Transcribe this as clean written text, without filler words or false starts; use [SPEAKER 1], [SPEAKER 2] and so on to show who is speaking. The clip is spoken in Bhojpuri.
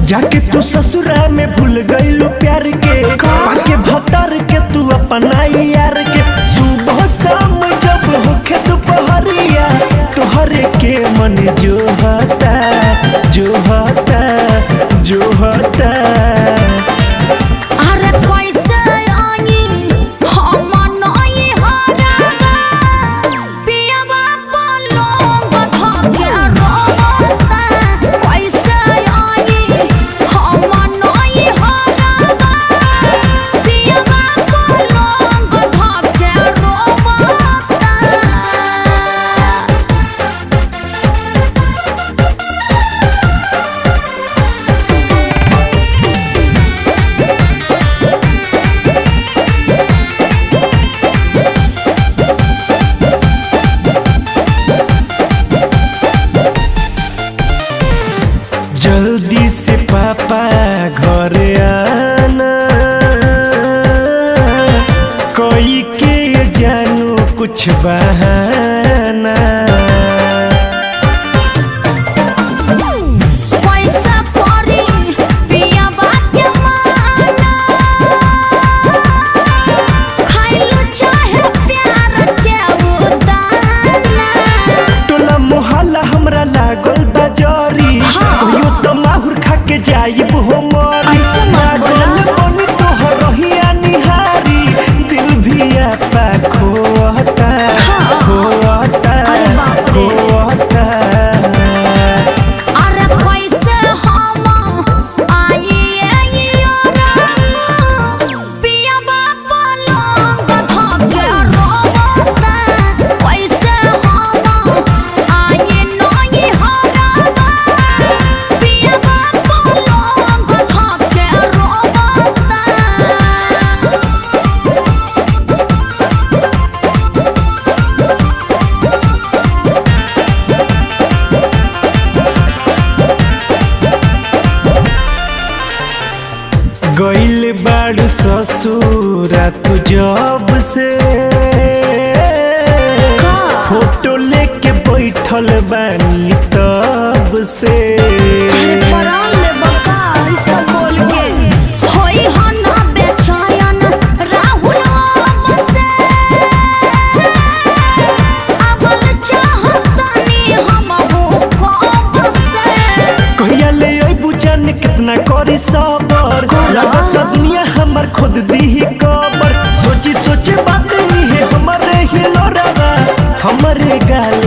[SPEAKER 1] जाके तू ससुरा में भूल गईलू प्यार के पाके भतर के तू अपना यार के सुबह शाम जब होखे दोपहरिया तोहरे के मन जो होता जो होता जो होता। जल्दी से पापा घर आना कोई के जानू कुछ बहाना। टोला मोहल्ला हमरा लागल बाजारी कहियो तो माहुर खा के जाइब हो मरी बनी तोहर रहिया निहारी दिल भी आपा खोता खोता खोता। गइल बाड़ू ससुरा तू जब से फोटो लेके बैठल बानी तब से। कहिया ले अइबू जाने कितना करी सबर लगता दुनिया हमर खुद दी कबर सोची सोचे बात नहीं है हमारे ही लोरावा हमारे गाल